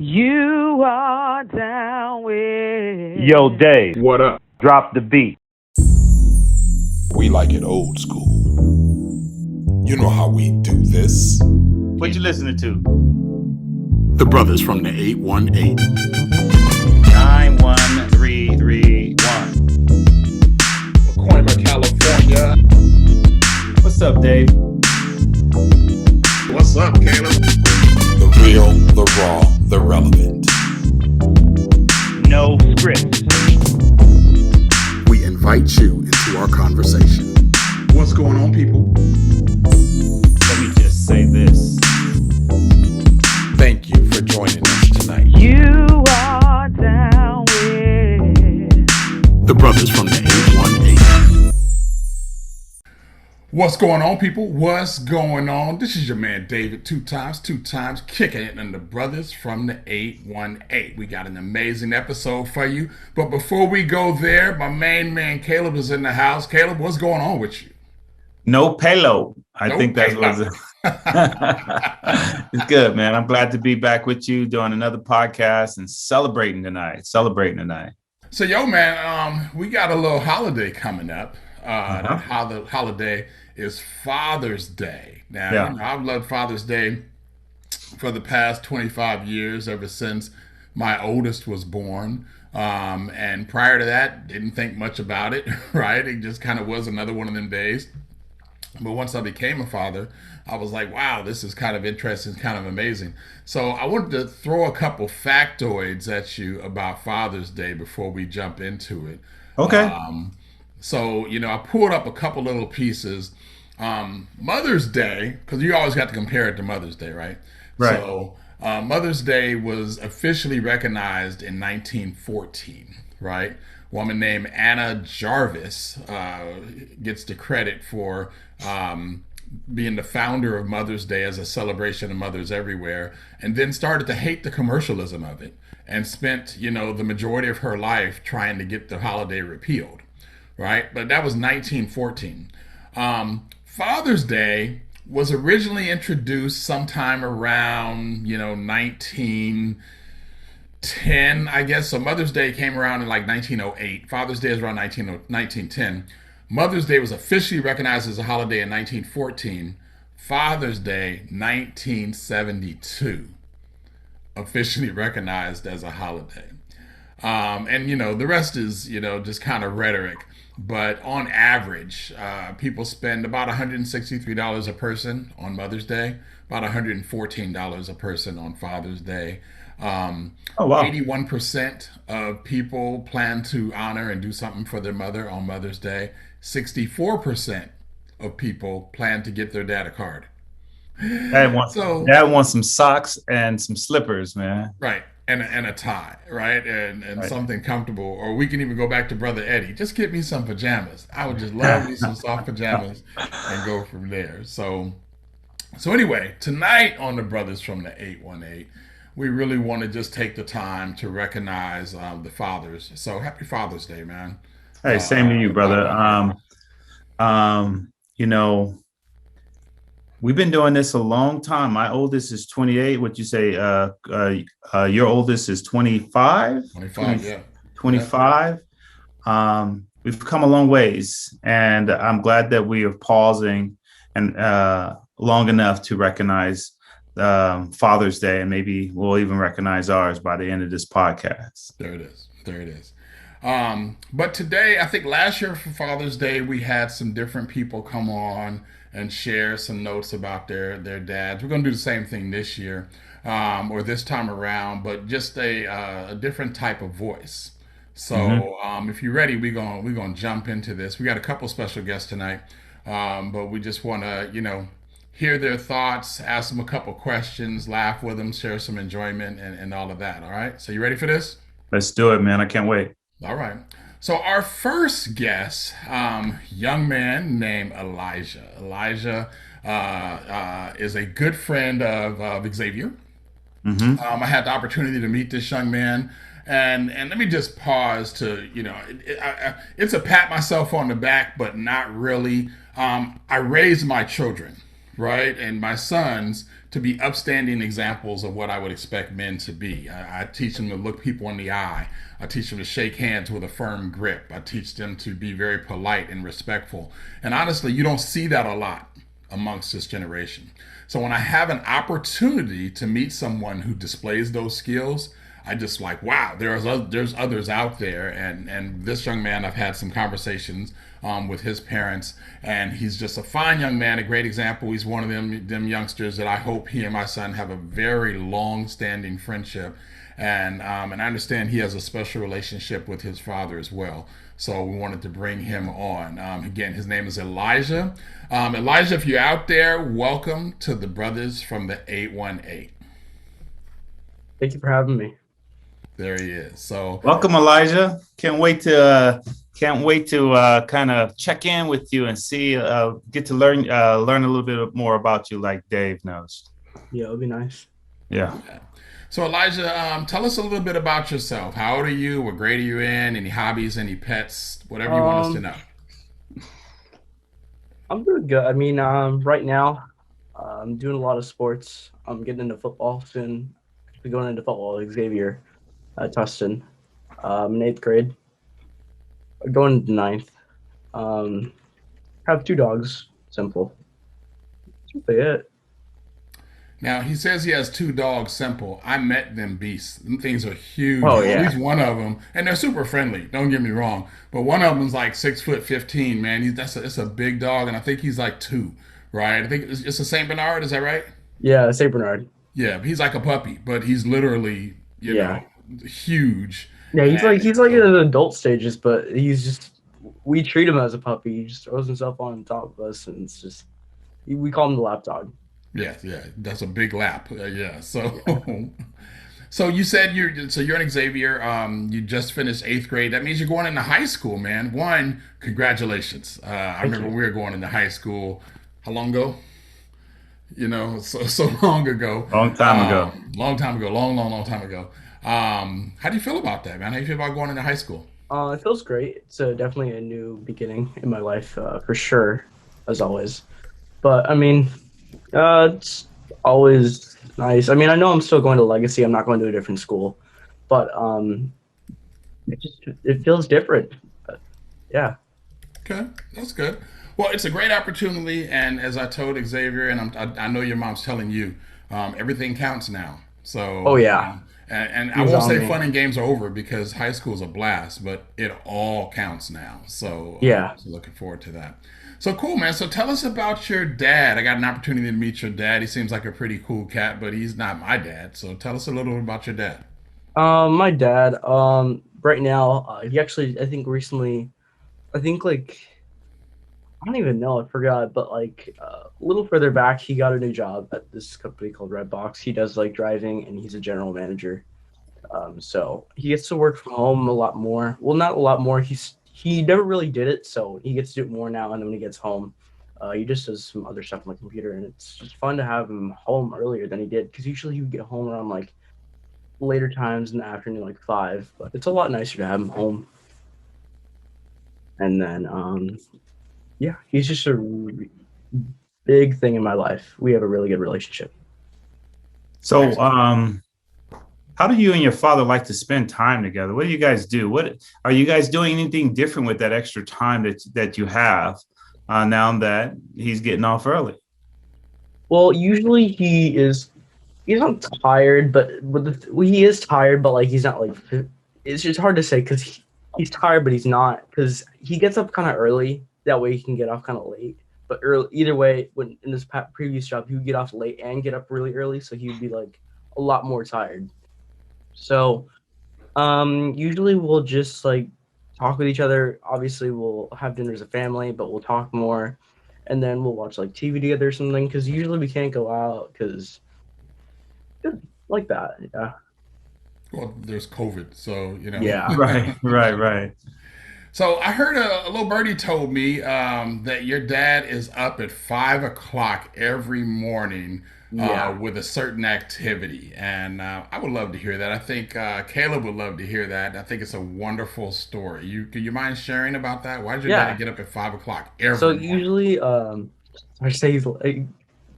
You are down with. Yo, Dave. What up? Drop the beat. We like it old school. You know how we do this. What you listening to? The brothers from the 818. 91331. Pacoima, California. What's up, Dave? What's up, Caleb? The real, the raw, the relevant. No scripts. We invite you into our conversation. What's going on, people? Let me just say this. Thank you for joining us tonight. You are down with. The brothers from the 818. What's going on, people? What's going on? This is your man David, two times, kicking it, and the brothers from the 818. We got an amazing episode for you. But before we go there, my main man Caleb is in the house. Caleb, what's going on with you? No payload. I No think that's payload. It's good, man. I'm glad to be back with you doing another podcast and celebrating tonight. So, yo, man, we got a little holiday coming up. That holiday is Father's Day. Now, Yeah. you know, I've loved Father's Day for the past 25 years, ever since my oldest was born. And prior to that, didn't think much about it, right? It just kind of was another one of them days. But once I became a father, I was like, wow, this is kind of interesting, kind of amazing. So I wanted to throw a couple factoids at you about Father's Day before we jump into it. Okay. So, you know, I pulled up a couple little pieces. Mother's Day, because you always got to compare it to Mother's Day, right? Right. So Mother's Day was officially recognized in 1914, right? A woman named Anna Jarvis gets the credit for being the founder of Mother's Day as a celebration of mothers everywhere, and then started to hate the commercialism of it and spent, you know, the majority of her life trying to get the holiday repealed. Right, but that was 1914. Father's Day was originally introduced sometime around, 1910, I guess. So Mother's Day came around in like 1908. Father's Day is around 1910. Mother's Day was officially recognized as a holiday in 1914. Father's Day, 1972, officially recognized as a holiday. And, the rest is, just kind of rhetoric. But on average, people spend about $163 a person on Mother's Day, about $114 a person on Father's Day. Oh, wow. 81% of people plan to honor and do something for their mother on Mother's Day. 64% of people plan to get their dad a card. Dad wants some socks and some slippers, man. Right. And a tie, right? And Right. something comfortable. Or we can even go back to Brother Eddie. Just get me some pajamas. I would just love me some soft pajamas and go from there. So anyway, tonight on the Brothers from the 818, we really want to just take the time to recognize the fathers. So happy Father's Day, man. Hey, same to you, brother. We've been doing this a long time. My oldest is 28. What you say? Your oldest is 25? 25, yeah. 25. We've come a long ways, and I'm glad that we are pausing and long enough to recognize Father's Day, and maybe we'll even recognize ours by the end of this podcast. There it is. But today, I think last year for Father's Day, we had some different people come on and share some notes about their dads. We're going to do the same thing this year, or this time around, but just a different type of voice. So if you're ready, we're gonna jump into this. We got a couple special guests tonight, but we just want to hear their thoughts, ask them a couple questions, laugh with them, share some enjoyment, and all of that. All right. So you ready for this? Let's do it, man. I can't wait. All right. So our first guest, young man named Elijah. Elijah is a good friend of Xavier. I had the opportunity to meet this young man, and let me just pause to, it's a pat myself on the back, but not really. I raised my children, right, and my sons to be upstanding examples of what I would expect men to be. I teach them to look people in the eye. I teach them to shake hands with a firm grip. I teach them to be very polite and respectful. And honestly, you don't see that a lot amongst this generation. So when I have an opportunity to meet someone who displays those skills, I just like, wow, there's others out there, and this young man, I've had some conversations with his parents, and he's just a fine young man, a great example. He's one of them youngsters that I hope he and my son have a very long-standing friendship, and I understand he has a special relationship with his father as well. So we wanted to bring him on. Again, his name is Elijah. Elijah, if you're out there, welcome to the Brothers from the 818. Thank you for having me. There he is. So Welcome, Elijah. Can't wait to kind of check in with you and see, get to learn a little bit more about you, like Dave knows. Yeah, it'll be nice. Yeah. So Elijah, tell us a little bit about yourself. How old are you? What grade are you in? Any hobbies? Any pets? Whatever you want us to know. I'm doing good. I mean, right now, I'm doing a lot of sports. I'm getting into football soon. Actually going into football with Xavier at Tustin. I'm in 8th grade. Going into 9th. Have 2 dogs. Simple. That's really it. Now, he says he has 2 dogs, Simple. I met them beasts. Them things are huge. Oh, yeah. At least one of them. And they're super friendly. Don't get me wrong. But one of them's like 6'15", man. It's a big dog, and I think he's like 2, right? I think it's a Saint Bernard. Is that right? Yeah, Saint Bernard. Yeah, he's like a puppy, but he's literally, you know, huge. Yeah, he's like in the adult stages, but we treat him as a puppy. He just throws himself on top of us, and it's just we call him the lap dog. Yeah, that's a big lap. Yeah, so so you said you're in Xavier. You just finished 8th grade. That means you're going into high school, man. One, congratulations. I remember we were going into high school. How long ago? You know, so long ago. Long time ago. Long time ago. Long time ago. How do you feel about that, man? How do you feel about going into high school? It feels great. It's definitely a new beginning in my life, for sure, as always. But I mean, it's always nice. I mean, I know I'm still going to Legacy. I'm not going to a different school, but it feels different. But, yeah. Okay, that's good. Well, it's a great opportunity, and as I told Xavier, and I know your mom's telling you, everything counts now. So. Oh yeah. And I won't say fun and games are over because high school is a blast, but it all counts now. So yeah, looking forward to that. So cool, man. So tell us about your dad. I got an opportunity to meet your dad. He seems like a pretty cool cat, but he's not my dad. So tell us a little bit about your dad. My dad, right now, he actually, I think like, I don't even know, I forgot, but like a little further back, he got a new job at this company called Redbox. He does like driving, and he's a general manager. So he gets to work from home a lot more. Well, not a lot more. He never really did it, so he gets to do it more now. And then when he gets home, he just does some other stuff on the computer, and it's just fun to have him home earlier than he did, because usually he would get home around like later times in the afternoon, like 5. But it's a lot nicer to have him home. And then yeah, he's just a big thing in my life. We have a really good relationship. So, how do you and your father like to spend time together? What do you guys do? What are you guys doing anything different with that extra time that you have now that he's getting off early? Well, usually he's not tired, but he is tired, but like he's not like, it's just hard to say because he's tired, but he's not, because he gets up kind of early. That way he can get off kind of late. But either way, when in his previous job, he would get off late and get up really early, so he would be like a lot more tired. So usually we'll just like talk with each other. Obviously we'll have dinner as a family, but we'll talk more, and then we'll watch like TV together or something, because usually we can't go out because like that. Yeah. Well, there's COVID, so you know. Yeah. Right. So I heard a little birdie told me that your dad is up at 5 o'clock every morning with a certain activity, and I would love to hear that. I think Caleb would love to hear that. I think it's a wonderful story. Do you mind sharing about that? Why did your dad get up at 5 o'clock every morning? Usually, I say he's like,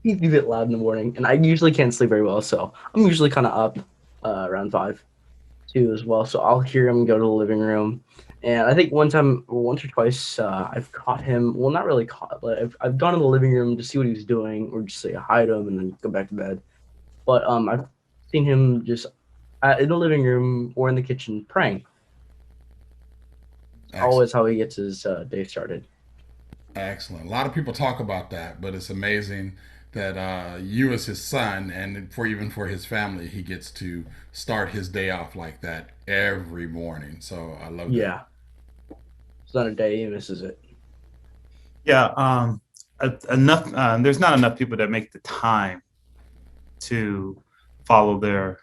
he's a bit loud in the morning, and I usually can't sleep very well, so I'm usually kind of up around 5 too as well. So I'll hear him go to the living room, and I think once or twice, I've caught him. Well, not really caught, but I've gone to the living room to see what he was doing, or just say hi to him, and then go back to bed. But I've seen him just in the living room or in the kitchen praying. Always how he gets his day started. Excellent. A lot of people talk about that, but it's amazing that you, as his son, and for his family, he gets to start his day off like that every morning. So I love that. Yeah, it's not a day he misses it. Yeah, enough. There's not enough people that make the time to follow their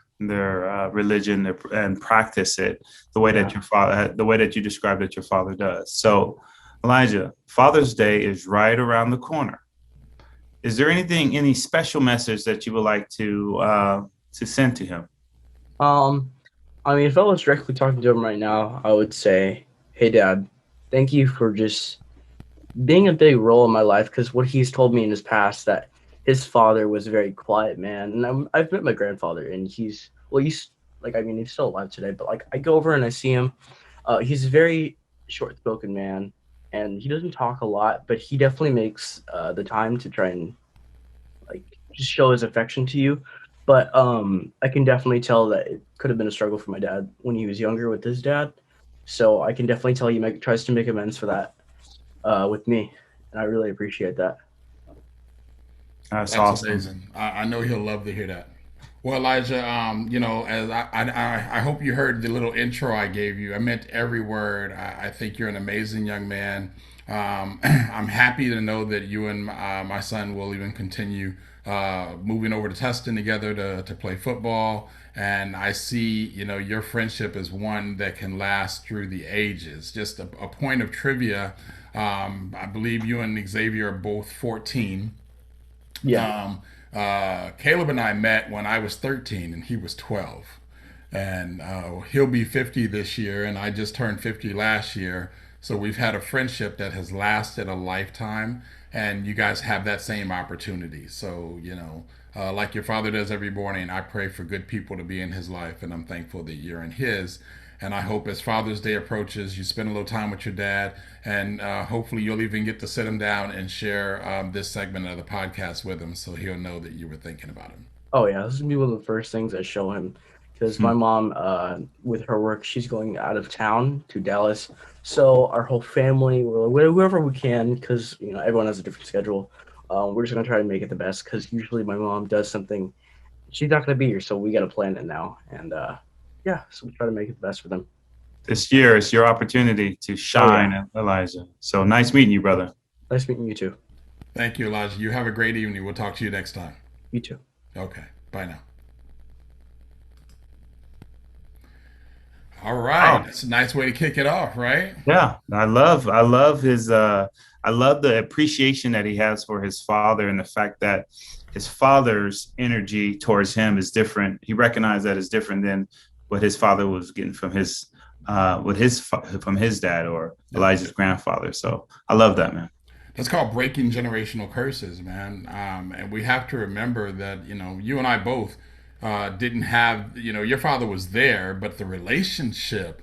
religion and practice it the way that the way that you described that your father does. So, Elijah, Father's Day is right around the corner. Is there any special message that you would like to send to him? I mean, if I was directly talking to him right now, I would say, "Hey, Dad, thank you for just being a big role in my life." Because what he's told me in his past, that his father was a very quiet man, and I've met my grandfather, and he's like, I mean, he's still alive today, but like I go over and I see him. He's a very short-spoken man, and he doesn't talk a lot, but he definitely makes the time to try and like just show his affection to you. But I can definitely tell that it could have been a struggle for my dad when he was younger with his dad. So I can definitely tell he tries to make amends for that with me, and I really appreciate that. That's That's awesome. amazing. I know he'll love to hear that. Well, Elijah, as I hope you heard the little intro I gave you. I meant every word. I think you're an amazing young man. I'm happy to know that you and my son will even continue moving over to Tustin together to play football. And I see, your friendship is one that can last through the ages. Just a point of trivia. I believe you and Xavier are both 14. Yeah. Caleb and I met when I was 13 and he was 12. And he'll be 50 this year, and I just turned 50 last year. So we've had a friendship that has lasted a lifetime, and you guys have that same opportunity. So, like your father does every morning, I pray for good people to be in his life, and I'm thankful that you're in his. And I hope as Father's Day approaches, you spend a little time with your dad, and hopefully you'll even get to sit him down and share this segment of the podcast with him, so he'll know that you were thinking about him. Oh yeah, this is gonna be one of the first things I show him, because my mom, with her work, she's going out of town to Dallas. So our whole family, we're like, whoever we can, because everyone has a different schedule. We're just gonna try to make it the best, because usually my mom does something, she's not gonna be here, so we gotta plan it now. And yeah, so we try to make it the best for them. This year is your opportunity to shine, Elijah. So nice meeting you, brother. Nice meeting you too. Thank you, Elijah. You have a great evening. We'll talk to you next time. You too. Okay. Bye now. All right. Wow. That's a nice way to kick it off, right? Yeah, I love his I love the appreciation that he has for his father, and the fact that his father's energy towards him is different. He recognized that it's different than what his father was getting from his dad or Elijah's grandfather. So I love that, man. That's called breaking generational curses, man. And we have to remember that, you and I both didn't have, your father was there, but the relationship,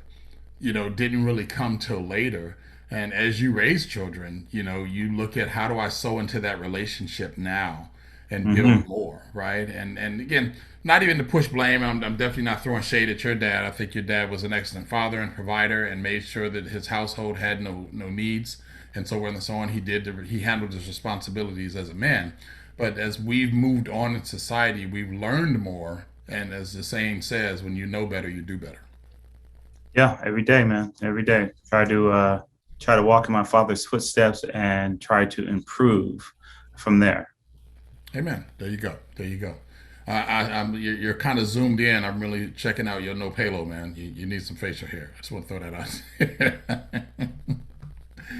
didn't really come till later. And as you raise children, you look at, how do I sow into that relationship now and build more, right? And again, not even to push blame. I'm definitely not throwing shade at your dad. I think your dad was an excellent father and provider, and made sure that his household had no needs, and so on and so on. He handled his responsibilities as a man. But as we've moved on in society, we've learned more. And as the saying says, when you know better, you do better. Yeah, every day, man. Every day. Try to walk in my father's footsteps and try to improve from there. Amen. There you go. There you go. You're kind of zoomed in. I'm really checking out your no payload, man. You need some facial hair. I just want to throw that out.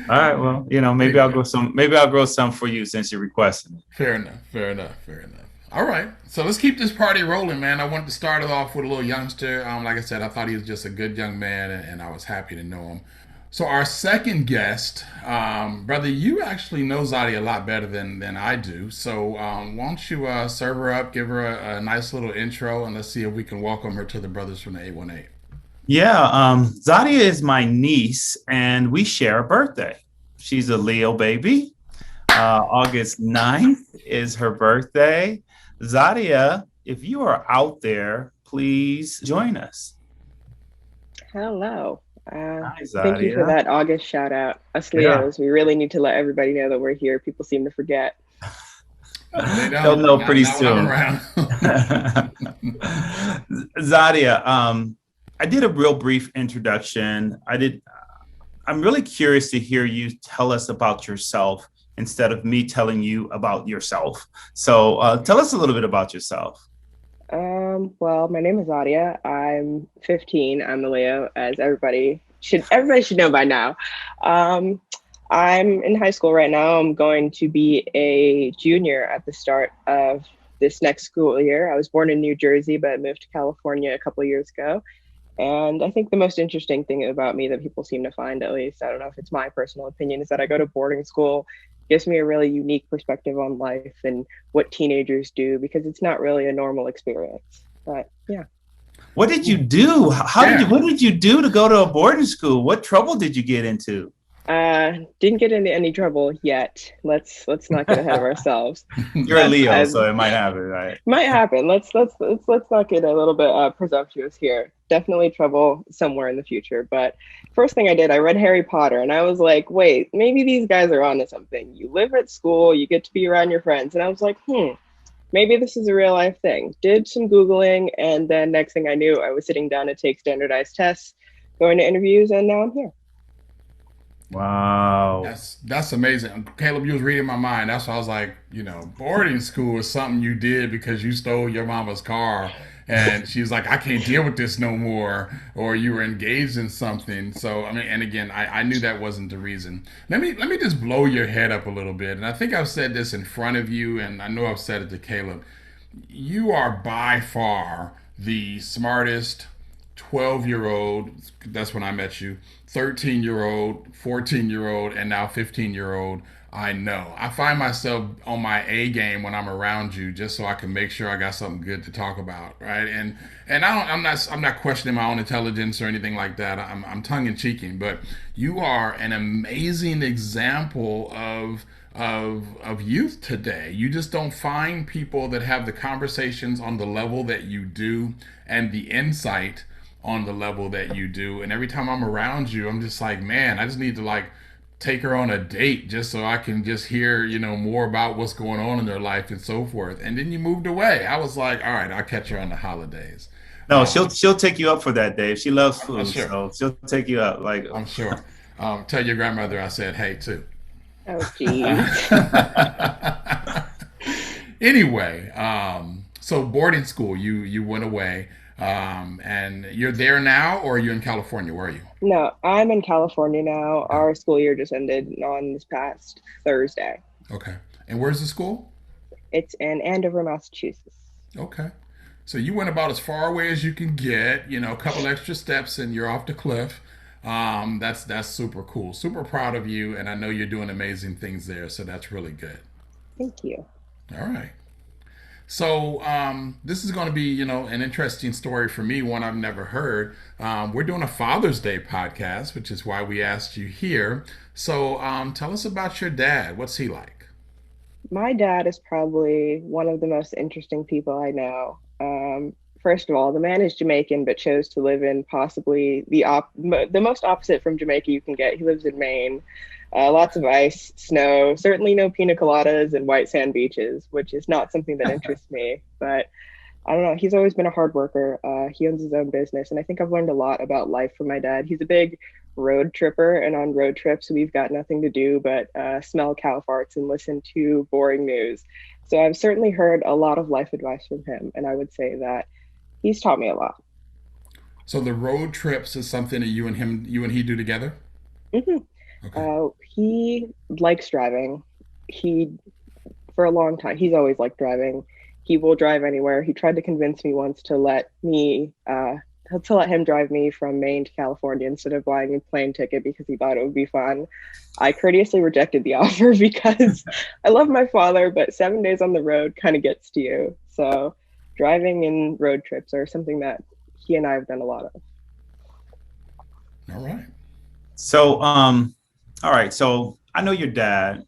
All right. Well, maybe I'll grow some for you since you're requesting it. Fair enough. All right. So let's keep this party rolling, man. I wanted to start it off with a little youngster. Like I said, I thought he was just a good young man, and I was happy to know him. So our second guest, brother, you actually know Zadia a lot better than I do. So why don't you serve her up, give her a nice little intro, and let's see if we can welcome her to the Brothers from the 818. Yeah, Zadia is my niece, and we share a birthday. She's a Leo baby. August 9th is her birthday. Zadia, if you are out there, please join us. Hello. Hi, Thank you for Zadia. that August shout out. Us Yeah, Leos, we really need to let everybody know that we're here. People seem to forget. They they'll don't. know Not, pretty not when I'm soon. around. Zadia, I did a real brief introduction. I'm really curious to hear you tell us about yourself instead of me telling you about yourself. So tell us a little bit about yourself. Well, my name is Zadia. I'm 15. I'm a Leo, as everybody should know by now. Um, I'm in high school right now. I'm going to be a junior at the start of this next school year. I was born in New Jersey, but moved to California a couple years ago. And I think the most interesting thing about me that people seem to find, at least, I don't know if it's my personal opinion, is that I go to boarding school. Gives me a really unique perspective on life and what teenagers do because it's not really a normal experience. But yeah. What did you do? Yeah. What did you do to go to a boarding school? What trouble did you get into? Didn't get into any trouble yet. Let's not get ahead of ourselves. You're a But Leo, I've so it might happen, right? Might happen. Let's not get a little bit presumptuous here. Definitely trouble somewhere in the future. But first thing I did, I read Harry Potter, and I was like, wait, maybe these guys are onto something. You live at school, you get to be around your friends, and I was like, maybe this is a real life thing. Did some googling, and then next thing I knew, I was sitting down to take standardized tests, going to interviews, and now I'm here. Wow. That's amazing. Caleb, you was reading my mind. That's why I was like, boarding school is something you did because you stole your mama's car. And she's like, I can't deal with this no more. Or you were engaged in something. So, I mean, and again, I knew that wasn't the reason. Let me just blow your head up a little bit. And I think I've said this in front of you, and I know I've said it to Caleb. You are by far the smartest 12-year-old, that's when I met you, 13-year-old, 14-year-old, and now 15-year-old I know. I find myself on my A game when I'm around you just so I can make sure I got something good to talk about, right? And I'm not questioning my own intelligence or anything like that. I'm tongue in cheeking, but you are an amazing example of youth today. You just don't find people that have the conversations on the level that you do and the insight on the level that you do. And every time I'm around you, I'm just like, man, I just need to like take her on a date just so I can just hear, more about what's going on in their life and so forth. And then you moved away. I was like, all right, I'll catch her on the holidays. No, she'll take you up for that, Dave. She loves I'm food, sure. so she'll take you up. Like, I'm sure. Tell your grandmother I said hey too. Oh, geez. Anyway, so boarding school, you went away, and you're there now, or are you in California? Where are you? No, I'm in California now. Our school year just ended on this past Thursday. Okay. And where's the school? It's in Andover, Massachusetts. Okay. So you went about as far away as you can get, a couple extra steps and you're off the cliff. That's super cool. Super proud of you, and I know you're doing amazing things there, so that's really good. Thank you. All right. So this is going to be, an interesting story for me, one I've never heard. We're doing a Father's Day podcast, which is why we asked you here. So tell us about your dad. What's he like? My dad is probably one of the most interesting people I know. First of all, the man is Jamaican, but chose to live in possibly the most opposite from Jamaica you can get. He lives in Maine. Lots of ice, snow, certainly no pina coladas and white sand beaches, which is not something that interests me. But I don't know. He's always been a hard worker. He owns his own business. And I think I've learned a lot about life from my dad. He's a big road tripper. And on road trips, we've got nothing to do but smell cow farts and listen to boring news. So I've certainly heard a lot of life advice from him. And I would say that he's taught me a lot. So the road trips is something that you and he do together? hmm Okay. He likes driving. For a long time, he's always liked driving. He will drive anywhere. He tried to convince me once to let me to let him drive me from Maine to California instead of buying a plane ticket because he thought it would be fun. I courteously rejected the offer because I love my father, but 7 days on the road kind of gets to you. So driving and road trips are something that he and I have done a lot of. All right. So, all right. So I know your dad,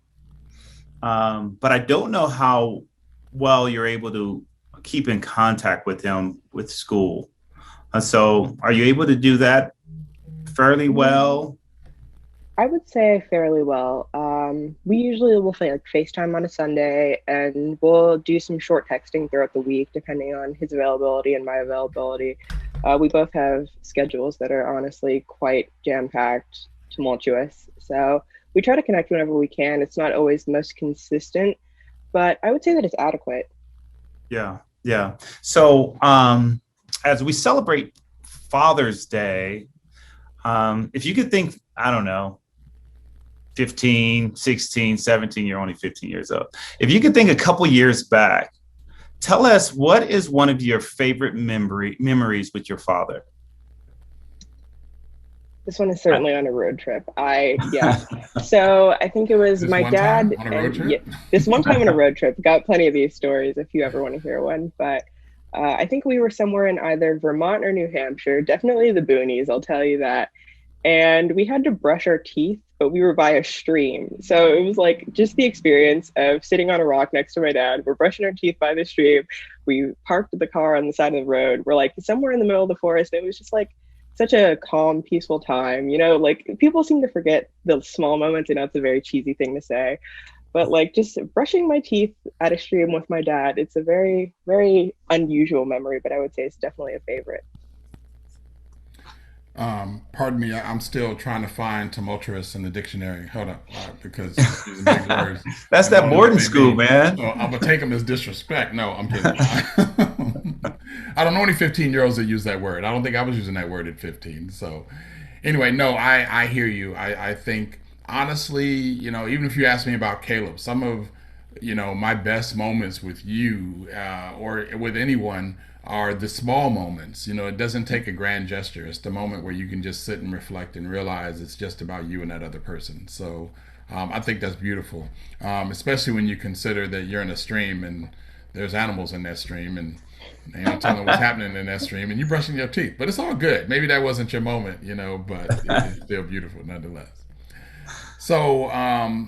but I don't know how well you're able to keep in contact with him with school. So are you able to do that fairly well? I would say fairly well. We usually will say like FaceTime on a Sunday, and we'll do some short texting throughout the week, depending on his availability and my availability. We both have schedules that are honestly quite jam-packed, tumultuous. So we try to connect whenever we can. It's not always the most consistent, but I would say that it's adequate. Yeah, yeah. So as we celebrate Father's Day, if you could think, I don't know, 15, 16, 17, you're only 15 years old. If you could think a couple years back, tell us what is one of your favorite memories with your father? This one is certainly on a road trip. Yes. So I think it was This my one dad. time on a road Yeah, trip? this one time on a road trip. Got plenty of these stories if you ever want to hear one. But I think we were somewhere in either Vermont or New Hampshire. Definitely the boonies, I'll tell you that. And we had to brush our teeth, but we were by a stream. So it was like just the experience of sitting on a rock next to my dad. We're brushing our teeth by the stream. We parked the car on the side of the road. We're like somewhere in the middle of the forest. It was just like such a calm, peaceful time. You know, like people seem to forget the small moments. I know it's a very cheesy thing to say, but like just brushing my teeth at a stream with my dad, it's a very, very unusual memory, but I would say it's definitely a favorite. Pardon me, I'm still trying to find tumultuous in the dictionary. Hold up, because it's using big words. That's And I that don't know what boarding they school, mean. man. So I'm gonna take them as disrespect. No, I'm kidding. I don't know any 15-year-olds that use that word. I don't think I was using that word at 15. So anyway, no, I hear you. I think honestly, even if you ask me about Caleb, some of my best moments with you or with anyone are the small moments. It doesn't take a grand gesture. It's the moment where you can just sit and reflect and realize it's just about you and that other person. So I think that's beautiful, especially when you consider that you're in a stream and there's animals in that stream and they don't tell them what's happening in that stream and you're brushing your teeth. But it's all good. Maybe that wasn't your moment, but it's still beautiful nonetheless. So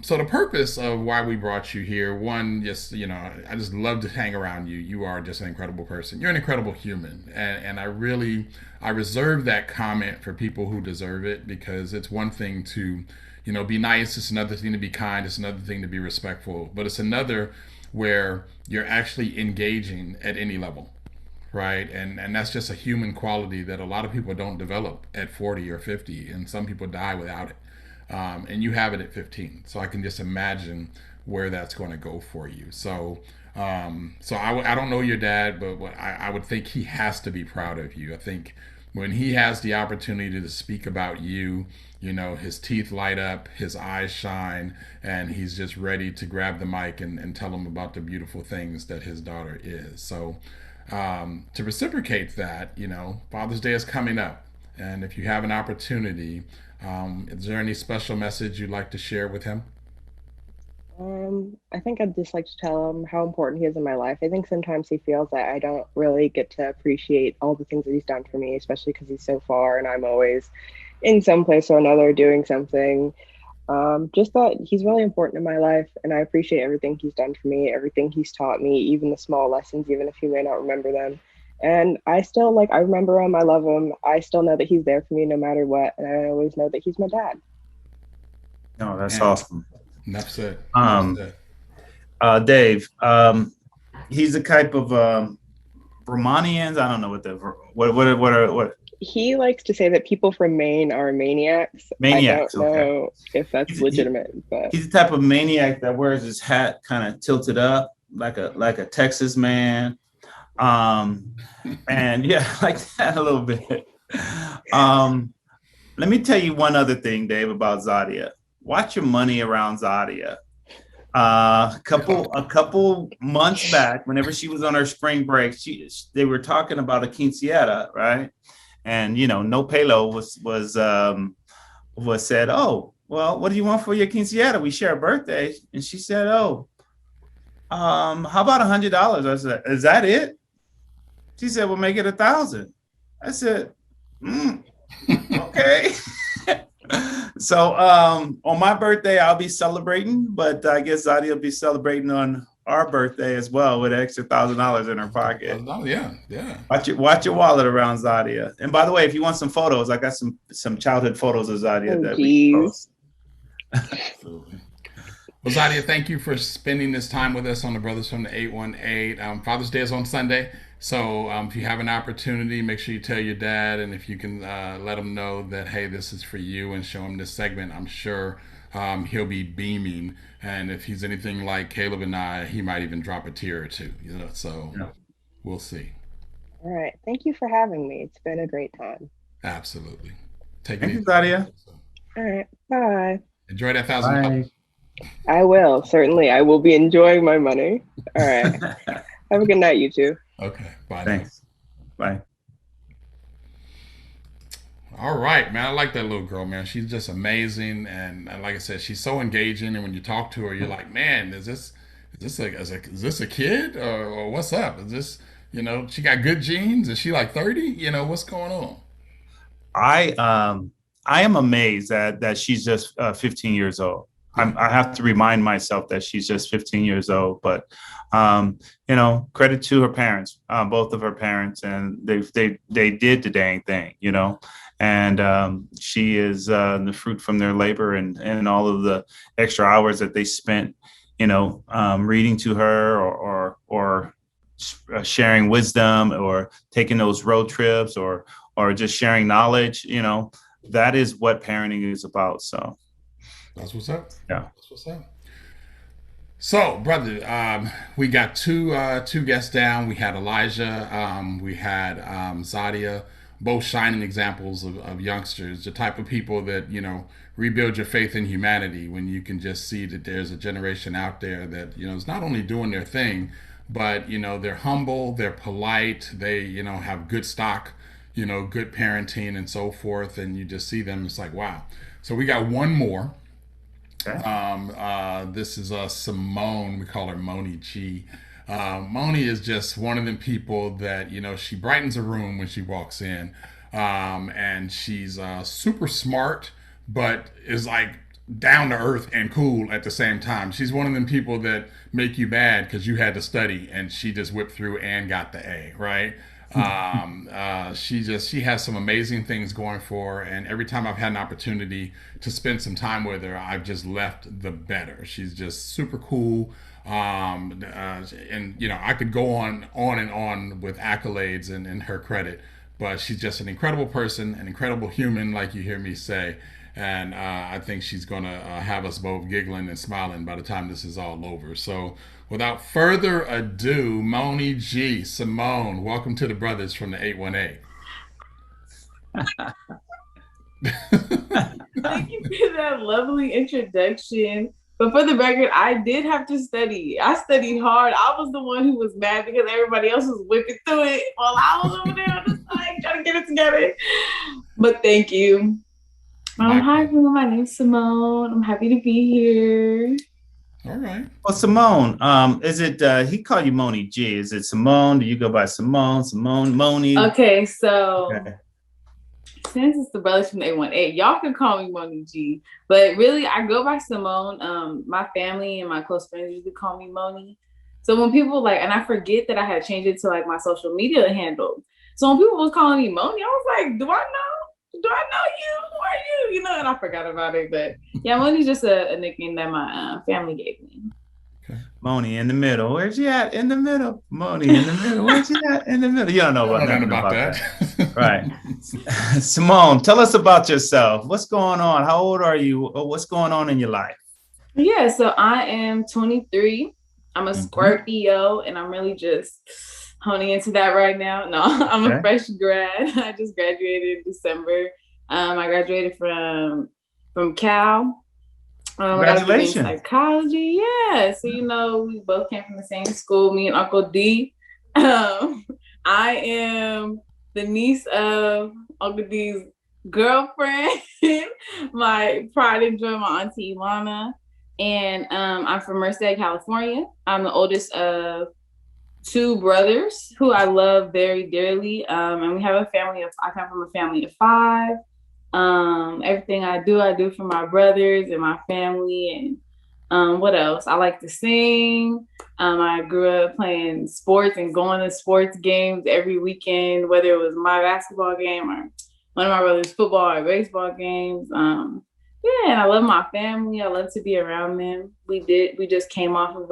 the purpose of why we brought you here, one, just I just love to hang around you. You are just an incredible person. You're an incredible human, and I reserve that comment for people who deserve it because it's one thing to, be nice. It's another thing to be kind. It's another thing to be respectful. But it's another where you're actually engaging at any level, right? And that's just a human quality that a lot of people don't develop at 40 or 50, and some people die without it. And you have it at 15. So I can just imagine where that's going to go for you. I don't know your dad, but I would think he has to be proud of you. I think when he has the opportunity to speak about you, his teeth light up, his eyes shine, and he's just ready to grab the mic and tell them about the beautiful things that his daughter is. So to reciprocate that, Father's Day is coming up. And if you have an opportunity, is there any special message you'd like to share with him? I think I'd just like to tell him how important he is in my life. I think sometimes he feels that I don't really get to appreciate all the things that he's done for me, especially because he's so far and I'm always in some place or another doing something. Just that he's really important in my life, and I appreciate everything he's done for me, everything he's taught me, even the small lessons, even if you may not remember them. And I still I remember him, I love him. I still know that he's there for me no matter what, and I always know that he's my dad. No, that's And awesome. enough said. Um, Dave, he's a type of Romanians. I don't know what He likes to say that people from Maine are maniacs. maniacs. I don't Okay, know if that's legitimate, but he's the type of maniac that wears his hat kind of tilted up like a Texas man. And yeah, like that a little bit. Let me tell you one other thing, Dave, about Zadia. Watch your money around Zadia. A couple months back, whenever she was on her spring break, they were talking about a quinceañera, right? and no payload was said, oh, well, what do you want for your quinceañera? We share a birthday. And she said, oh, how about $100? I said, is that it? She said, well, make it 1,000. I said, okay. So on my birthday, I'll be celebrating, but I guess Zadia will be celebrating on our birthday as well with an extra $1,000 in her pocket. Oh, yeah. Watch your wallet around Zadia. And by the way, if you want some photos, I got some childhood photos of Zadia that we post. Absolutely. Well, Zadia, thank you for spending this time with us on the Brothers from the 818. Father's Day is on Sunday. So if you have an opportunity, make sure you tell your dad, and if you can let him know that, hey, this is for you, and show him this segment, I'm sure he'll be beaming. And if he's anything like Caleb and I, he might even drop a tear or two. So we'll see. All right. Thank you for having me. It's been a great time. Absolutely. Thank you, Zadia. All right. Bye. Enjoy that $1,000. I will. Certainly. I will be enjoying my money. All right. Have a good night, you two. Okay. Bye. Thanks. Bye. All right, man. I like that little girl, man. She's just amazing, and like I said, she's so engaging. And when you talk to her, you're like, man, is this a kid or what's up? Is this she got good genes? Is she like 30? What's going on? I am amazed that she's just 15 years old. I have to remind myself that she's just 15 years old, but credit to her parents, both of her parents, and they did the dang thing, and she is the fruit from their labor and all of the extra hours that they spent, reading to her or sharing wisdom or taking those road trips or just sharing knowledge. That is what parenting is about. So. That's what's up. Yeah. That's what's up. So, brother, we got two guests down. We had Elijah. We had Zadia, both shining examples of youngsters, the type of people that, rebuild your faith in humanity when you can just see that there's a generation out there that, is not only doing their thing, but, they're humble, they're polite, they, have good stock, good parenting and so forth. And you just see them. It's like, wow. So we got one more. Okay. This is Symone. We call her Moni G. Moni is just one of them people that, she brightens a room when she walks in. And she's super smart, but is like down to earth and cool at the same time. She's one of them people that make you mad because you had to study and she just whipped through and got the A, right? She has some amazing things going for her, and every time I've had an opportunity to spend some time with her, I've just left the better. She's just super cool. And I could go on and on with accolades and her credit, but she's just an incredible person, an incredible human, like you hear me say. And I think she's going to have us both giggling and smiling by the time this is all over. So without further ado, Moni G, Symone, welcome to the Brothers from the 818. Thank you for that lovely introduction. But for the record, I did have to study. I studied hard. I was the one who was mad because everybody else was whipping through it while I was over there on the side trying to get it together. But thank you. Hi, everyone. My name's Symone. I'm happy to be here. All right. Well, Symone, is it, he called you Moni G. Is it Symone? Do you go by Symone, Moni? Okay, so since it's the Brothers from the 818, y'all can call me Moni G. But really, I go by Symone. My family and my close friends usually call me Moni. So when people and I forget that I had changed it to my social media handle. So when people was calling me Moni, I was like, do I know you? Who are you? And I forgot about it. But yeah, Moni's just a nickname that my family gave me. Okay. Moni in the middle. Where's she at? In the middle. Moni in the middle. Where's she at? In the middle. You don't know about that. Right. Symone, tell us about yourself. What's going on? How old are you? What's going on in your life? Yeah, so I am 23. I'm a Scorpio, and I'm really just honing into that right now. No, I'm a fresh grad. I just graduated in December. I graduated from Cal. Congratulations. I got a degree in psychology. Yeah. So, we both came from the same school, me and Uncle D. I am the niece of Uncle D's girlfriend, my pride and joy, my auntie Ilana. And I'm from Merced, California. I'm the oldest of 2 brothers who I love very dearly. And we have I come from a family of 5. Everything I do for my brothers and my family. And what else? I like to sing. I grew up playing sports and going to sports games every weekend, whether it was my basketball game or one of my brother's football or baseball games. Yeah, and I love my family. I love to be around them. We just came off of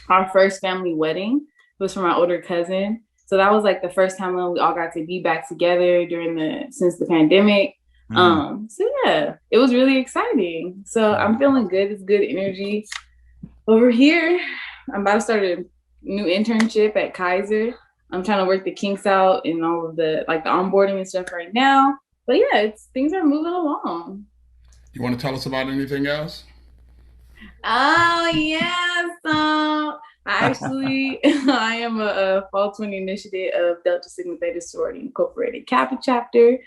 our first family wedding. It was for my older cousin. So that was like the first time when we all got to be back together since the pandemic. So yeah, it was really exciting. So I'm feeling good. It's good energy over here. I'm about to start a new internship at Kaiser. I'm trying to work the kinks out and all of the onboarding and stuff right now. But yeah, things are moving along. You want to tell us about anything else? Oh yeah, so I am a Fall 20 initiative of Delta Sigma Theta Sorority Incorporated Kappa chapter.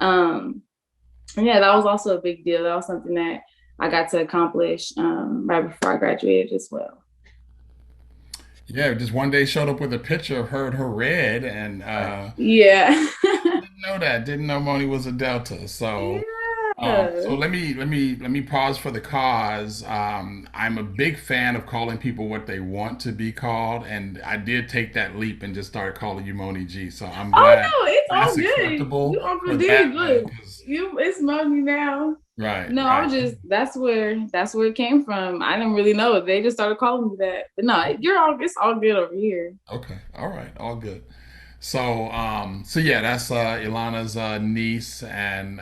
Yeah, that was also a big deal. That was something that I got to accomplish right before I graduated as well. Yeah, just one day showed up with a picture of her in her red, and yeah, didn't know Moni was a Delta. So. Yeah. So let me pause for the cause. I'm a big fan of calling people what they want to be called, and I did take that leap and just started calling you Moni G. So I'm glad it's that's all good. acceptable. You Uncle D, look, it's Moni now. Right. No, right. I was just that's where it came from. I didn't really know. They just started calling me that. But no, it's all good over here. Okay. All right. All good. So yeah, that's Ilana's niece, and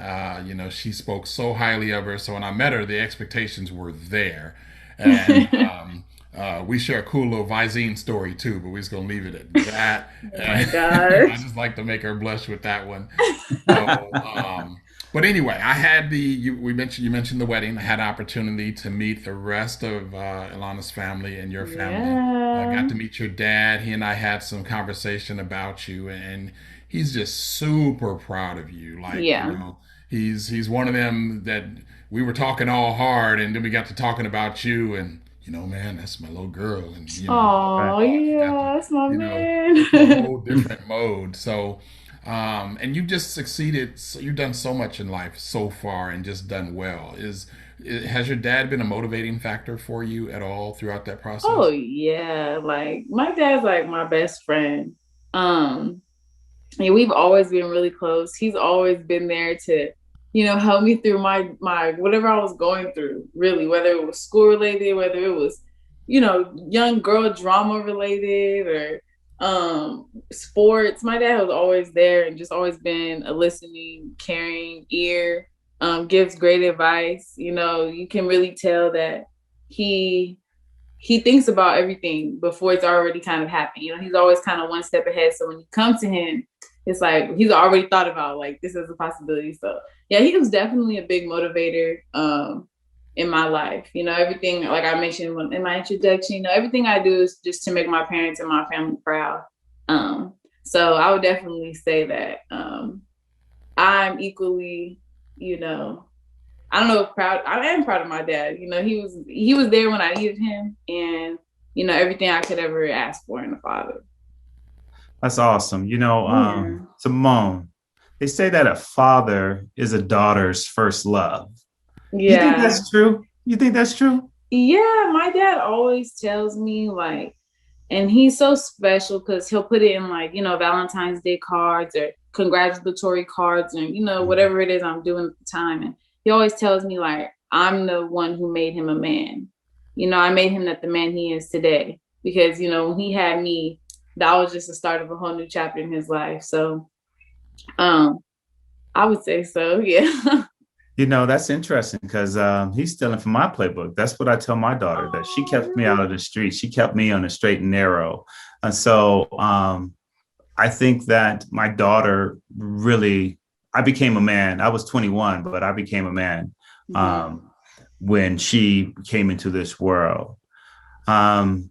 she spoke so highly of her. So when I met her, the expectations were there, and we share a cool little Visine story too, but we're just gonna leave it at that. Oh my gosh. I just like to make her blush with that one. So, but anyway, I had you mentioned the wedding. I had an opportunity to meet the rest of Ilana's family and your family. I got to meet your dad. He and I had some conversation about you, and he's just super proud of you. He's one of them that we were talking all hard, and then we got to talking about you, and man, that's my little girl, and that's my man. A whole different mode. So. And you've just succeeded. You've done so much in life so far and just done well. Has your dad been a motivating factor for you at all throughout that process? Oh yeah, my dad's my best friend. Yeah, we've always been really close. He's always been there to, help me through my whatever I was going through. Really, whether it was school related, whether it was, young girl drama related or sports. My dad was always there and just always been a listening, caring ear, gives great advice. You can really tell that he thinks about everything before it's already kind of happened. He's always kind of one step ahead. So when you come to him, it's like he's already thought about this is a possibility. So yeah, he was definitely a big motivator in my life. Everything, like I mentioned in my introduction, everything I do is just to make my parents and my family proud. So I would definitely say that I'm equally, I don't know if proud. I am proud of my dad. He was there when I needed him, and everything I could ever ask for in a father. That's awesome. Symone, they say that a father is a daughter's first love. Yeah. You think that's true? You think that's true? Yeah, my dad always tells me and he's so special because he'll put it in Valentine's Day cards or congratulatory cards and, whatever it is I'm doing at the time. And he always tells me I'm the one who made him a man. I made him the man he is today because, when he had me, that was just the start of a whole new chapter in his life. So I would say so, yeah. That's interesting because he's stealing from my playbook. That's what I tell my daughter, that she kept me out of the street. She kept me on the straight and narrow. And so I think that my daughter I became a man. I was 21, but I became a man when she came into this world. Can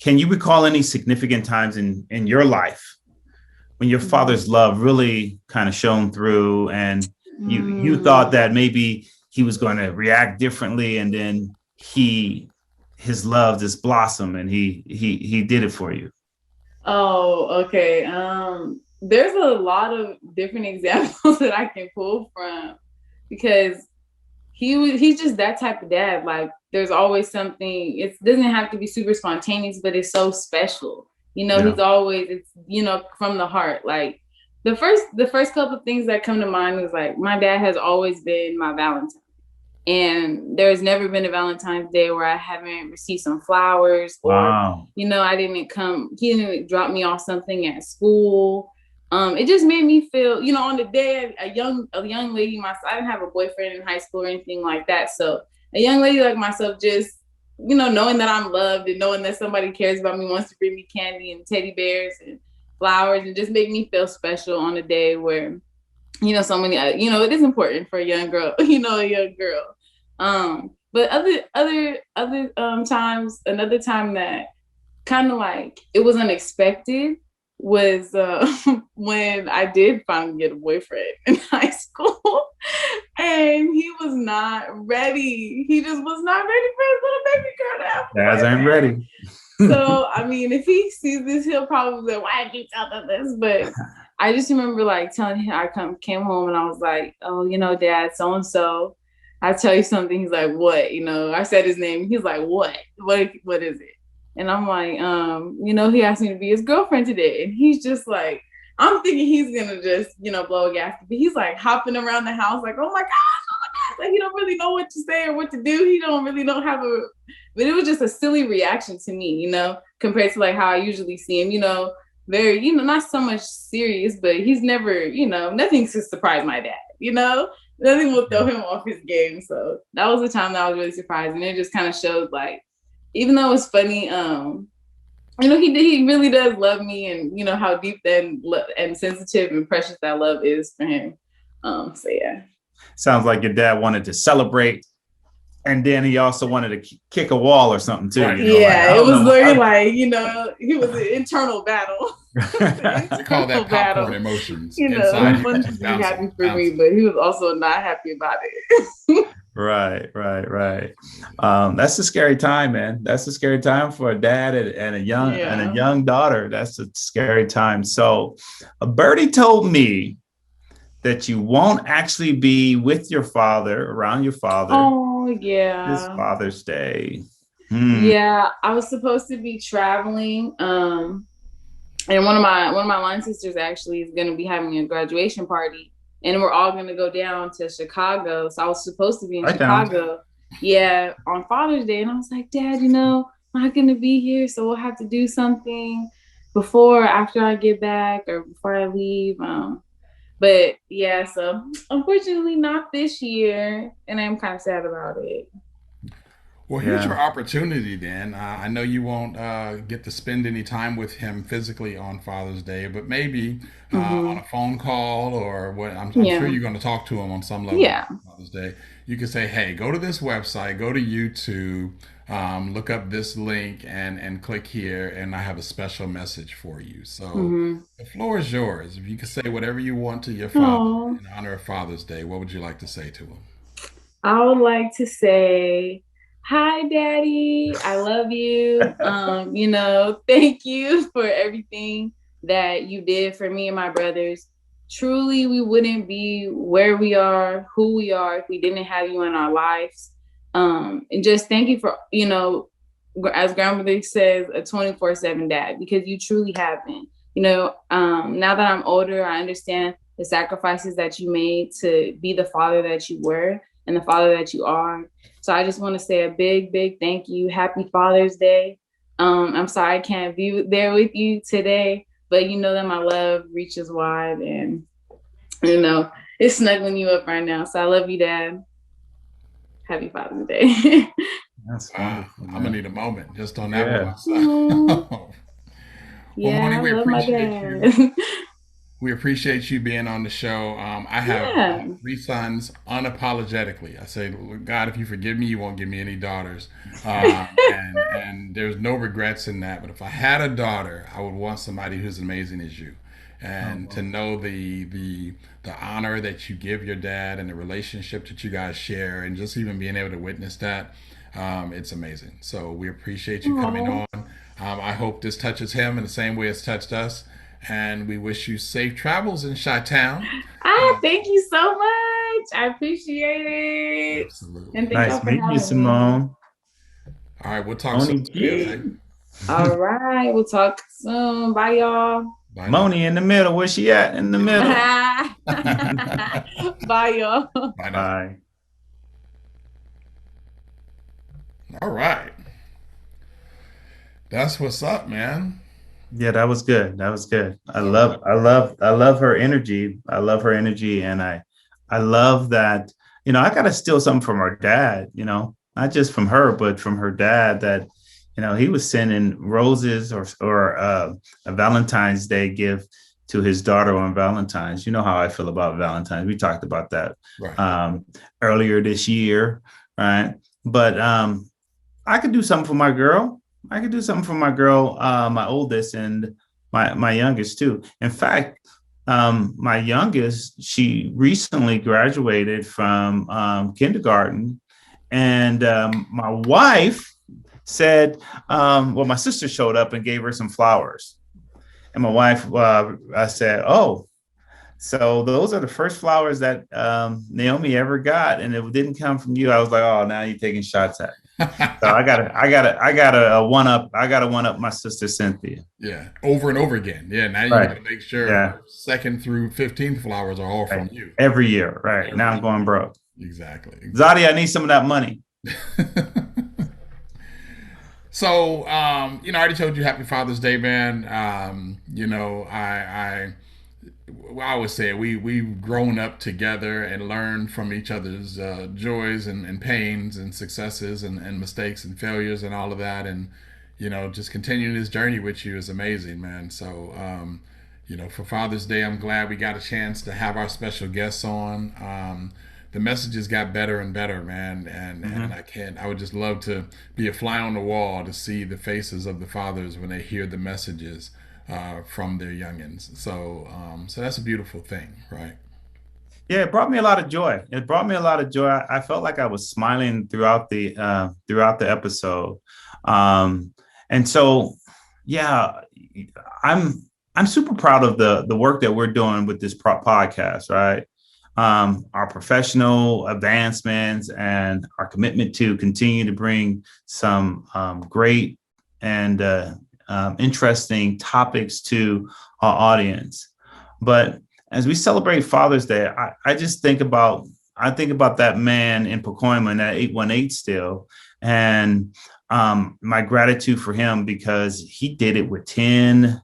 you recall any significant times in your life when your father's love really kind of shone through, and you thought that maybe he was going to react differently, and then his love just blossomed, and he did it for you? Oh, okay. There's a lot of different examples that I can pull from because he's just that type of dad. Like there's always something. It doesn't have to be super spontaneous, but it's so special. Yeah. He's always it's from the heart. Like the first couple of things that come to mind is like my dad has always been my Valentine. And there's never been a Valentine's Day where I haven't received some flowers or, Wow. he didn't drop me off something at school. It just made me feel, on the day a young lady myself, I didn't have a boyfriend in high school or anything like that. So a young lady like myself, just, knowing that I'm loved and knowing that somebody cares about me, wants to bring me candy and teddy bears and flowers, and just make me feel special on a day where, so many, it is important for a young girl, but other times, another time that kind of like it was unexpected was when I did finally get a boyfriend in high school, and he was not ready. He just was not ready for his little baby girl to have a Dads ain't ready. So I mean, if he sees this, he'll probably say, "Why did you tell them this?" But I just remember like telling him, came home and I was like, "Oh, Dad, so and so. I tell you something." He's like, "What?" I said his name. He's like, "What? What is it?" And I'm like, he asked me to be his girlfriend today. And he's just like, I'm thinking he's gonna just, blow a gasket. But he's like hopping around the house, like, oh my gosh. Like he don't really know what to say or what to do. He don't really know but it was just a silly reaction to me, compared to like how I usually see him, very, not so much serious, but he's never, nothing to surprise my dad, nothing will throw him off his game. So that was the time that I was really surprised. And it just kind of showed like, even though it's funny, he really does love me, and how deep and sensitive and precious that love is for him. So yeah. Sounds like your dad wanted to celebrate, and then he also wanted to kick a wall or something too. Right. It was literally like, he was an internal battle. They call that popcorn emotions. He wanted to be happy for me, but he was also not happy about it. Right. That's a scary time, man. That's a scary time for a dad and a young daughter. That's a scary time. So Birdie told me that you won't actually be with your father, around your father. Oh yeah. This Father's Day. Yeah, I was supposed to be traveling. And one of my line sisters actually is gonna be having a graduation party. And we're all going to go down to Chicago. So I was supposed to be in Chicago. Yeah, on Father's Day. And I was like, Dad, I'm not going to be here. So we'll have to do something before or after I get back or before I leave. But yeah, so unfortunately not this year. And I'm kind of sad about it. Well, here's your opportunity then. I know you won't get to spend any time with him physically on Father's Day, but maybe on a phone call or what. I'm sure you're going to talk to him on some level on Father's Day. You can say, hey, go to this website, go to YouTube, look up this link and click here, and I have a special message for you. So the floor is yours. If you can say whatever you want to your father in honor of Father's Day, what would you like to say to him? I would like to say, hi, Daddy. I love you. Thank you for everything that you did for me and my brothers. Truly, we wouldn't be where we are, who we are, if we didn't have you in our lives. And just thank you for, as grandmother says, a 24/7 dad, because you truly have been. Now that I'm older, I understand the sacrifices that you made to be the father that you were and the father that you are. So I just want to say a big, big thank you. Happy Father's Day. I'm sorry I can't be there with you today, but you know that my love reaches wide, and it's snuggling you up right now. So I love you, Dad. Happy Father's Day. That's wonderful. I'm gonna need a moment just on that one. Yeah, we appreciate you. We appreciate you being on the show. I have 3 sons unapologetically. I say, God, if you forgive me, you won't give me any daughters. And there's no regrets in that. But if I had a daughter, I would want somebody who's amazing as you. and to know the honor that you give your dad and the relationship that you guys share, and just even being able to witness that, it's amazing. So we appreciate you coming Aw. on. I hope this touches him in the same way it's touched us, and we wish you safe travels in Chi-Town. Thank you so much. I appreciate it. Absolutely. And thank y'all Nice for meeting you, having me. Simone. All right, we'll talk Moni soon. Okay? G. All right. We'll talk soon. Bye, y'all. Bye now. Moni in the middle. Where's she at? In the middle. Bye, y'all. Bye now. Bye. All right. That's what's up, man. Yeah, that was good. That was good. I love her energy. I love her energy, and I love that. I gotta steal something from her dad. Not just from her, but from her dad. That he was sending roses or a Valentine's Day gift to his daughter on Valentine's. You know how I feel about Valentine's. We talked about that Right. earlier this year, right? But I could do something for my girl. I could do something for my girl, my oldest, and my youngest too. In fact, my youngest, she recently graduated from kindergarten, and my wife said, well, my sister showed up and gave her some flowers, and my wife, I said, oh. So those are the first flowers that Naomi ever got, and it didn't come from you. I was like, oh, now you're taking shots at me. So I gotta one up my sister Cynthia. Yeah, over and over again. Yeah, now you Right. got to make sure Yeah. 2nd through 15th flowers are all from you. Every year, right? Every Now I'm going broke. Exactly. Zadia, I need some of that money. So, I already told you Happy Father's Day, man. I always say we've grown up together and learned from each other's joys and pains and successes and mistakes and failures and all of that. And, just continuing this journey with you is amazing, man. So, for Father's Day, I'm glad we got a chance to have our special guests on. The messages got better and better, man. And I would just love to be a fly on the wall to see the faces of the fathers when they hear the messages from their youngins. So that's a beautiful thing, right? Yeah, it brought me a lot of joy. I felt like I was smiling throughout the episode. And so, yeah, I'm super proud of the work that we're doing with this podcast, right? Our professional advancements and our commitment to continue to bring some great and interesting topics to our audience. But as we celebrate Father's Day, I think about that man in Pacoima, that 818 still, and my gratitude for him, because he did it with 10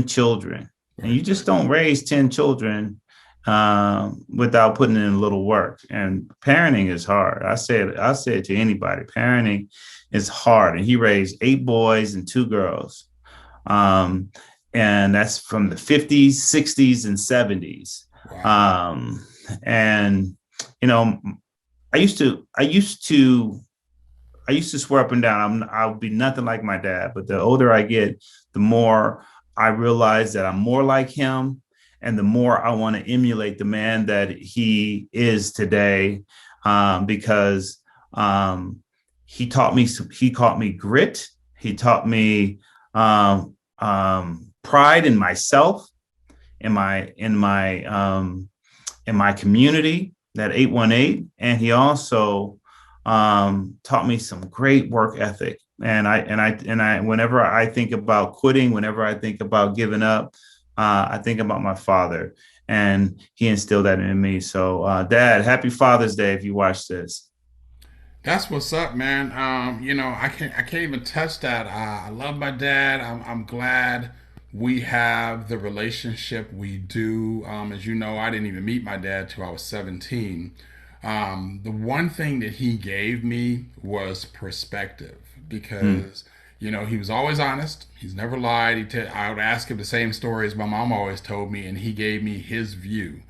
children. And you just don't raise 10 children without putting in a little work. And parenting is hard. I say it to anybody. Parenting is hard. And he raised 8 boys and 2 girls. And that's from the 50s, 60s, and 70s. Wow. And I used to swear up and down I'll be nothing like my dad. But the older I get, the more I realize that I'm more like him, and the more I want to emulate the man that he is today, because he taught me grit. He taught me pride in myself, in my community, that 818, and he also taught me some great work ethic. And I whenever I think about quitting, whenever I think about giving up, I think about my father, and he instilled that in me. So, Dad, happy Father's Day if you watch this. That's what's up, man. I can't even touch that. I love my dad. I'm glad we have the relationship we do. As you know, I didn't even meet my dad till I was 17. The one thing that he gave me was perspective, because he was always honest. He's never lied. I would ask him the same stories my mom always told me, and he gave me his view.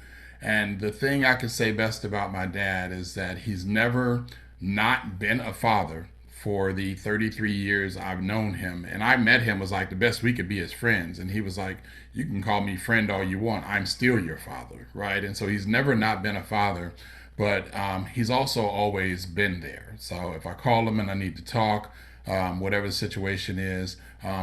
And the thing I could say best about my dad is that he's never not been a father for the 33 years I've known him. And I met him was like the best we could be as friends. And he was like, you can call me friend all you want. I'm still your father, right? And so he's never not been a father, but he's also always been there. So if I call him and I need to talk, whatever the situation is,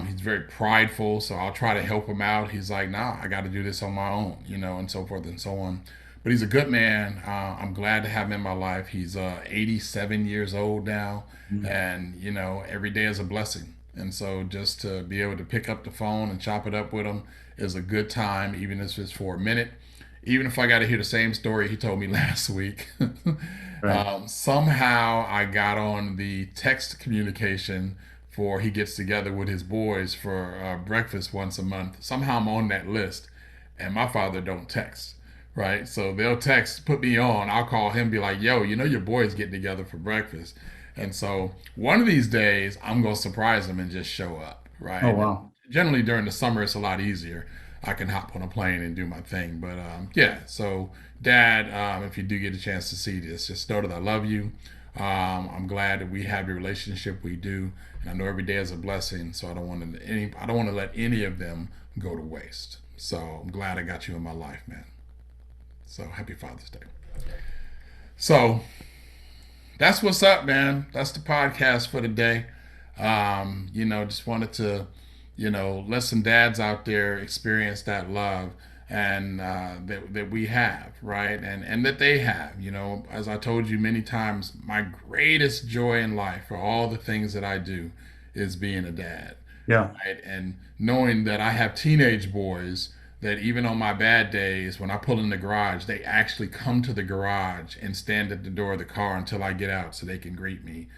he's very prideful. So I'll try to help him out. He's like, nah, I got to do this on my own, and so forth and so on. But he's a good man. I'm glad to have him in my life. He's 87 years old now, and every day is a blessing. And so just to be able to pick up the phone and chop it up with him is a good time, even if it's for a minute. Even if I got to hear the same story he told me last week. Right. Somehow I got on the text communication for he gets together with his boys for breakfast once a month. Somehow I'm on that list, and my father don't text. Right, so they'll text, put me on. I'll call him, be like, "Yo, your boys getting together for breakfast," and so one of these days I'm gonna surprise them and just show up. Right, Oh, and wow. generally during the summer it's a lot easier. I can hop on a plane and do my thing. But yeah, so Dad, if you do get a chance to see this, just know that I love you. I'm glad that we have the relationship we do, and I know every day is a blessing. So I don't want to let any of them go to waste. So I'm glad I got you in my life, man. So happy Father's Day. So that's what's up, man. That's the podcast for today. Just wanted to, let some dads out there experience that love and that we have, right? And that they have. As I told you many times, my greatest joy in life for all the things that I do is being a dad, Yeah. right? And knowing that I have teenage boys that even on my bad days, when I pull in the garage, they actually come to the garage and stand at the door of the car until I get out so they can greet me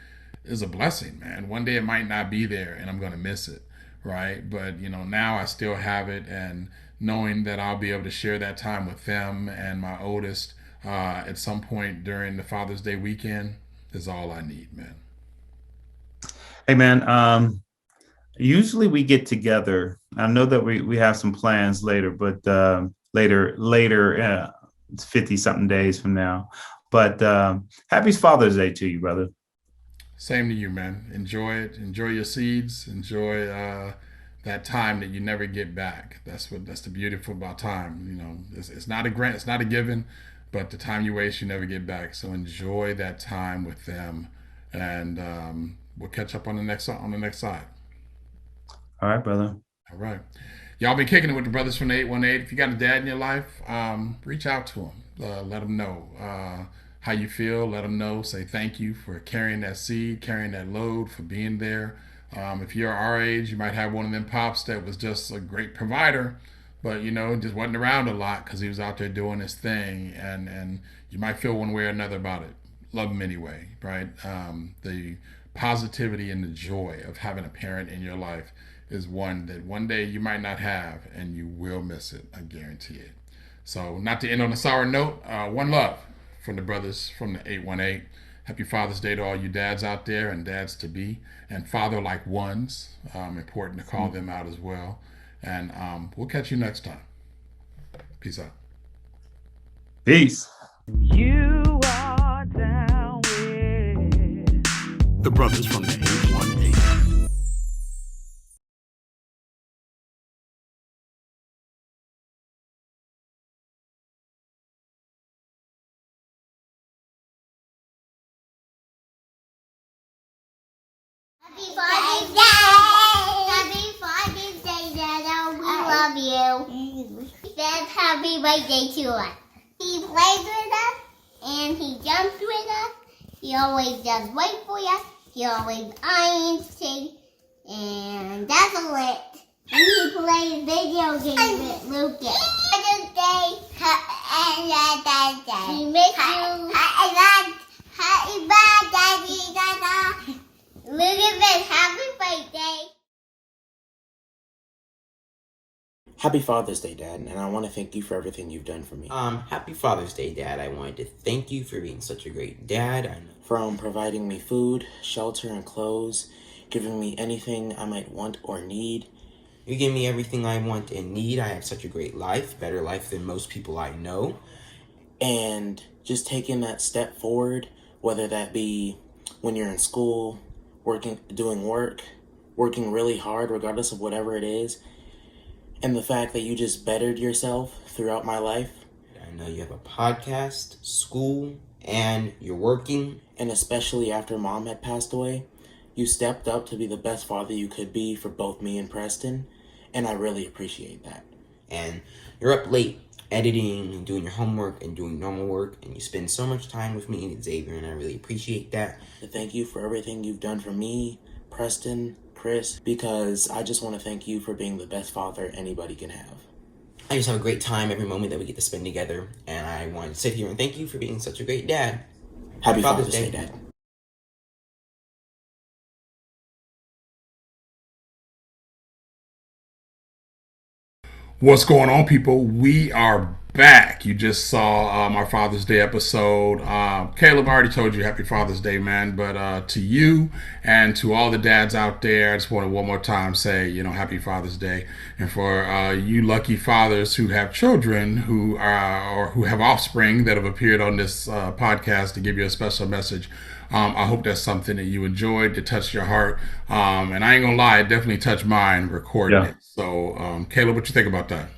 is a blessing, man. One day it might not be there and I'm going to miss it, right? But, now I still have it, and knowing that I'll be able to share that time with them and my oldest at some point during the Father's Day weekend is all I need, man. Hey, man. Usually we get together. I know that we have some plans later, but later, it's 50 something days from now. But happy Father's Day to you, brother. Same to you, man. Enjoy it. Enjoy your seeds. Enjoy that time that you never get back. That's the beautiful about time. It's not a grant. It's not a given, but the time you waste, you never get back. So enjoy that time with them, and we'll catch up on the next side. All right, brother. All right. Y'all been kicking it with the brothers from the 818. If you got a dad in your life, reach out to him. Let him know how you feel. Let him know. Say thank you for carrying that seed, carrying that load, for being there. If you're our age, you might have one of them pops that was just a great provider, but just wasn't around a lot because he was out there doing his thing, and you might feel one way or another about it. Love him anyway, right? The positivity and the joy of having a parent in your life is one that one day you might not have, and you will miss it. I guarantee it. So, not to end on a sour note, one love from the brothers from the 818. Happy Father's Day to all you dads out there and dads to be, and father-like ones. Important to call them out as well. And we'll catch you next time. Peace out. Peace. You are down with The brothers from the 818. Happy Father's Day! Happy Father's Day, Dada. We love you. He says happy birthday to us. He plays with us, and he jumps with us. He always does right for us. He always irons things, and that's it. And he plays video games with Lucas. Father's Day, and Dad's Day. We miss you. Happy birthday, Dada. Look at this. Happy birthday. Happy Father's Day, Dad, and I want to thank you for everything you've done for me. Happy Father's Day, Dad. I wanted to thank you for being such a great dad. From providing me food, shelter, and clothes, giving me anything I might want or need. You give me everything I want and need. I have such a great life, better life than most people I know. And just taking that step forward, whether that be when you're in school, working really hard regardless of whatever it is, and the fact that you just bettered yourself throughout my life. I know you have a podcast, school, and you're working. And especially after Mom had passed away, you stepped up to be the best father you could be for both me and Preston, and I really appreciate that. And you're up late editing and doing your homework and doing normal work, and you spend so much time with me and Xavier, and I really appreciate that. Thank you for everything you've done for me, Preston, Chris, because I just want to thank you for being the best father anybody can have. I just have a great time every moment that we get to spend together, and I wanted to sit here and thank you for being such a great dad. Happy Father's Day, Dad. What's going on, people? We are back. You just saw our Father's Day episode. Caleb already told you Happy Father's Day, man. But to you and to all the dads out there, I just want to one more time say, Happy Father's Day. And for you lucky fathers who have children who are or who have offspring that have appeared on this podcast to give you a special message. I hope that's something that you enjoyed, that touched your heart. And I ain't gonna lie, it definitely touched mine recording it. So, Caleb, what you think about that?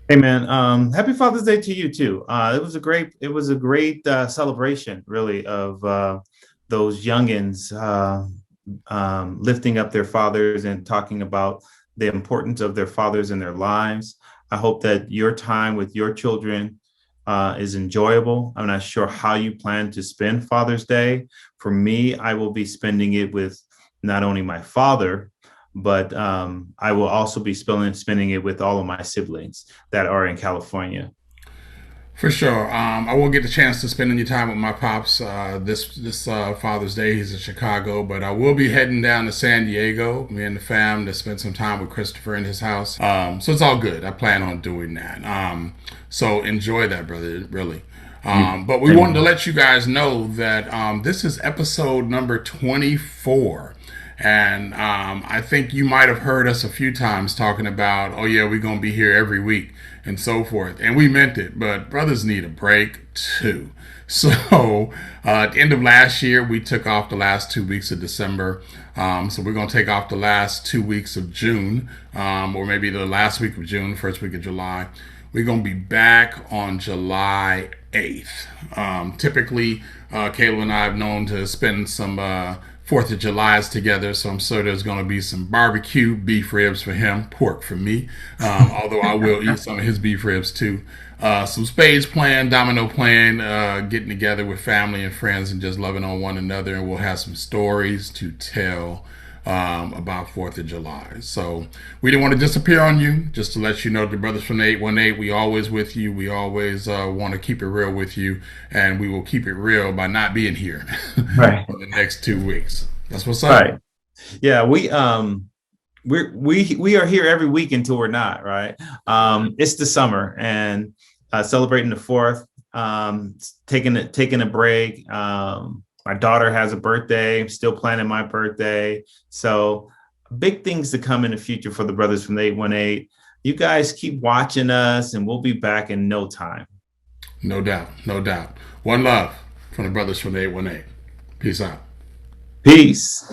Hey man, happy Father's Day to you too. It was a great celebration, really, of those youngins lifting up their fathers and talking about the importance of their fathers in their lives. I hope that your time with your children is enjoyable. I'm not sure how you plan to spend Father's Day. For me, I will be spending it with not only my father, but I will also be spending it with all of my siblings that are in California. For sure. I will get the chance to spend any time with my pops this Father's Day. He's in Chicago, but I will be heading down to San Diego, me and the fam, to spend some time with Christopher in his house. So it's all good. I plan on doing that. So enjoy that, brother, really. But we wanted to let you guys know that this is episode number 24. And I think you might have heard us a few times talking about, oh yeah, we're going to be here every week and so forth. And we meant it, but brothers need a break too. So at the end of last year, we took off the last 2 weeks of December. So we're going to take off the last 2 weeks of June, or maybe the last week of June, first week of July. We're going to be back on July 8th. Typically, Caleb and I have known to spend some 4th of July's together, so I'm sure there's going to be some barbecue, beef ribs for him, pork for me, although I will eat some of his beef ribs too. Some spades playing, domino playing, getting together with family and friends and just loving on one another, and we'll have some stories to tell about 4th of July. So we didn't want to disappear on you, just to let you know, the brothers from the 818, we always with you. We always want to keep it real with you, and we will keep it real by not being here right. for the next 2 weeks. That's what's up. Right. Yeah, we are here every week until we're not, right? It's the summer and celebrating the 4th, taking a break. My daughter has a birthday. I'm still planning my birthday. So big things to come in the future for the brothers from the 818. You guys keep watching us and we'll be back in no time. No doubt. No doubt. One love from the brothers from the 818. Peace out. Peace.